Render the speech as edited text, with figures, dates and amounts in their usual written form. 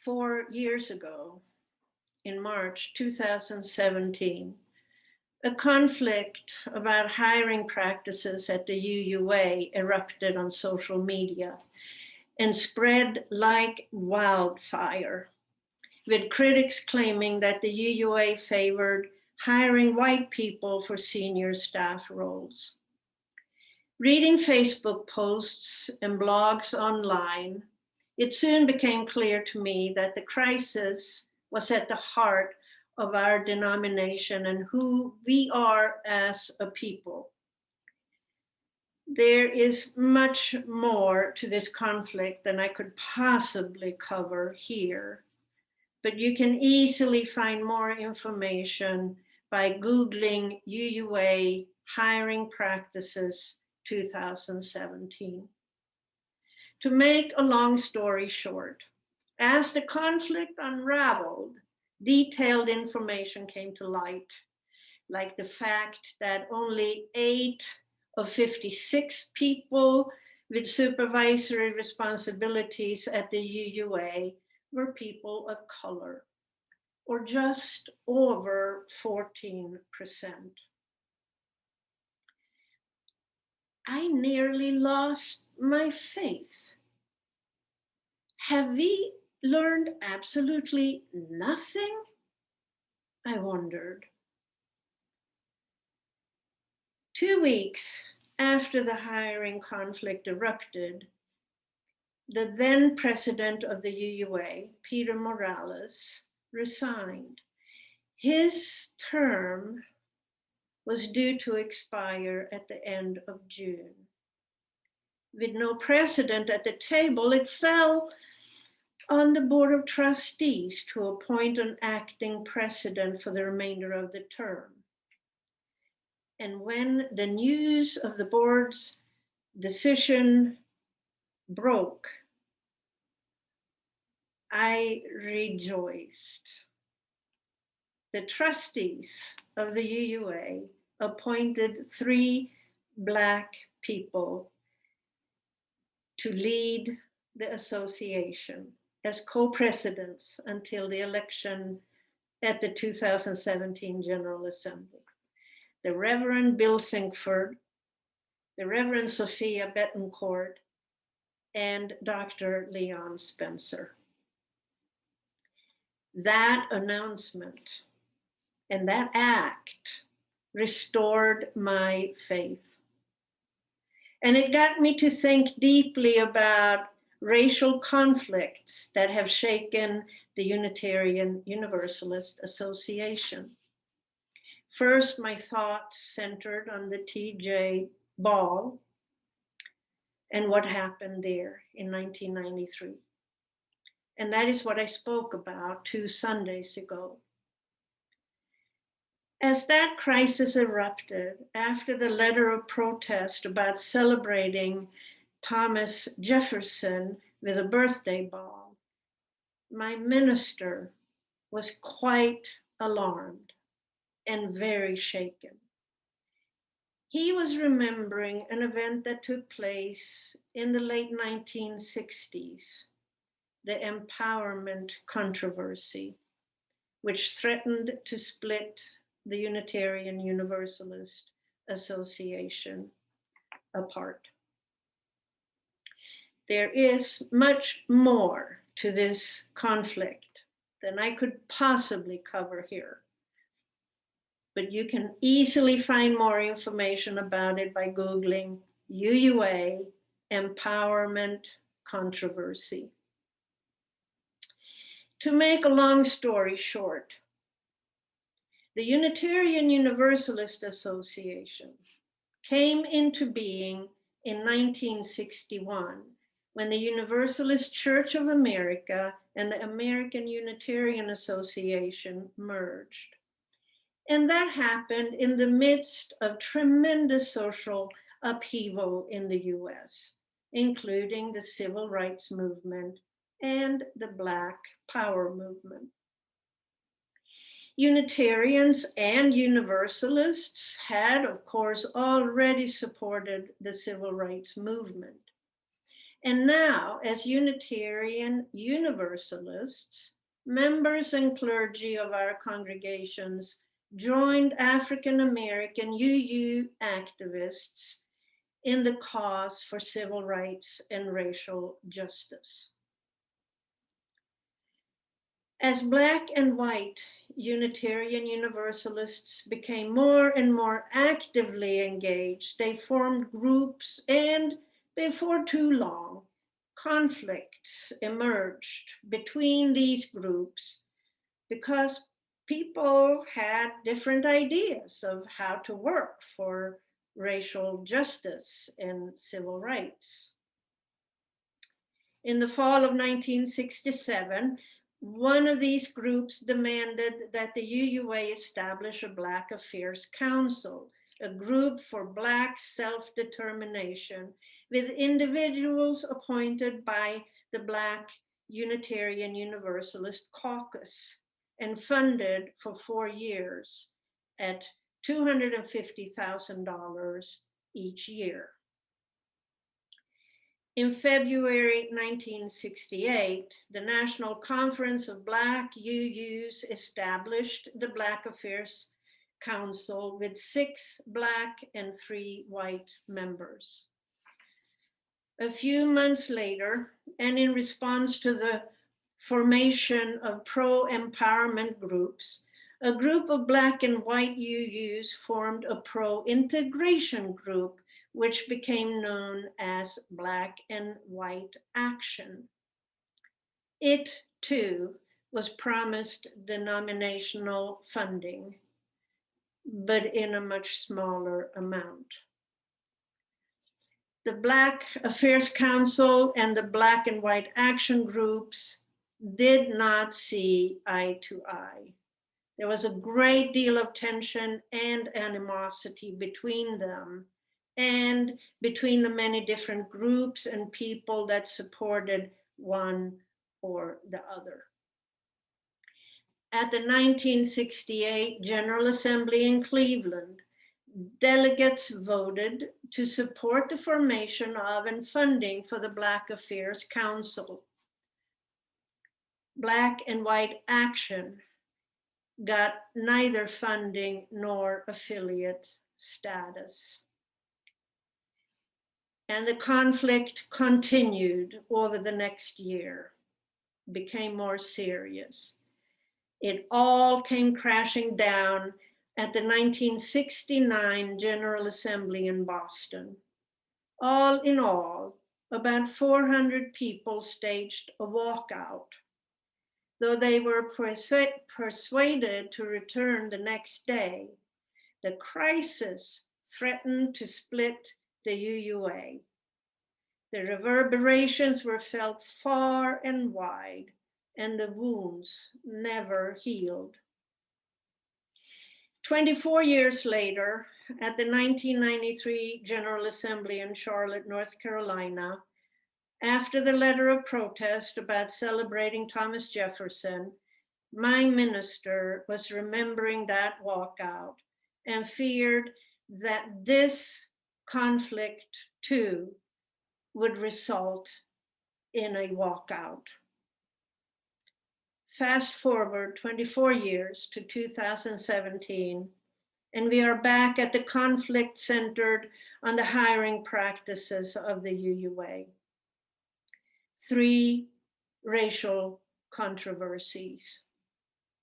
4 years ago, in March 2017, a conflict about hiring practices at the UUA erupted on social media and spread like wildfire, with critics claiming that the UUA favored hiring white people for senior staff roles. Reading Facebook posts and blogs online, it soon became clear to me that the crisis was at the heart of our denomination and who we are as a people. There is much more to this conflict than I could possibly cover here, but you can easily find more information by Googling UUA hiring practices 2017. To make a long story short, as the conflict unraveled, detailed information came to light, like the fact that only 8 of 56 people with supervisory responsibilities at the UUA were people of color, or just over 14%. I nearly lost my faith. Have we learned absolutely nothing? I wondered. 2 weeks after the hiring conflict erupted, the then president of the UUA, Peter Morales, resigned. His term was due to expire at the end of June. With no precedent at the table, it fell on the Board of Trustees to appoint an acting president for the remainder of the term. And when the news of the board's decision broke, I rejoiced. The trustees of the UUA appointed 3 Black people to lead the association as co-presidents until the election at the 2017 General Assembly. The Reverend Bill Sinkford, the Reverend Sophia Betancourt, and Dr. Leon Spencer. That announcement and that act restored my faith. And it got me to think deeply about racial conflicts that have shaken the Unitarian Universalist Association. First, my thoughts centered on the TJ Ball and what happened there in 1993. And that is what I spoke about 2 Sundays ago. As that crisis erupted after the letter of protest about celebrating Thomas Jefferson with a birthday ball, my minister was quite alarmed and very shaken. He was remembering an event that took place in the late 1960s, the empowerment controversy, which threatened to split the Unitarian Universalist Association apart. There is much more to this conflict than I could possibly cover here, but you can easily find more information about it by Googling UUA empowerment controversy. To make a long story short, the Unitarian Universalist Association came into being in 1961 when the Universalist Church of America and the American Unitarian Association merged. And that happened in the midst of tremendous social upheaval in the US, including the civil rights movement and the Black Power movement. Unitarians and Universalists had, of course, already supported the civil rights movement. And now, as Unitarian Universalists, members and clergy of our congregations joined African American UU activists in the cause for civil rights and racial justice. As Black and white Unitarian Universalists became more and more actively engaged, they formed groups, and before too long, conflicts emerged between these groups because people had different ideas of how to work for racial justice and civil rights. In the fall of 1967, one of these groups demanded that the UUA establish a Black Affairs Council, a group for Black self-determination, with individuals appointed by the Black Unitarian Universalist Caucus and funded for 4 years at $250,000 each year. In February 1968, the National Conference of Black UUs established the Black Affairs Council with 6 Black and 3 white members. A few months later, and in response to the formation of pro-empowerment groups, a group of Black and white UUs formed a pro-integration group, which became known as Black and White Action. It, too, was promised denominational funding, but in a much smaller amount. The Black Affairs Council and the Black and White Action groups did not see eye to eye. There was a great deal of tension and animosity between them and between the many different groups and people that supported one or the other. At the 1968 General Assembly in Cleveland, delegates voted to support the formation of and funding for the Black Affairs Council. Black and White Action got neither funding nor affiliate status. And the conflict continued over the next year, became more serious. It all came crashing down at the 1969 General Assembly in Boston. All in all, about 400 people staged a walkout. Though they were persuaded to return the next day, the crisis threatened to split the UUA. The reverberations were felt far and wide, and the wounds never healed. 24 years later, at the 1993 General Assembly in Charlotte, North Carolina, after the letter of protest about celebrating Thomas Jefferson, my minister was remembering that walkout and feared that this conflict too would result in a walkout. Fast forward 24 years to 2017, and we are back at the conflict centered on the hiring practices of the UUA. 3 racial controversies.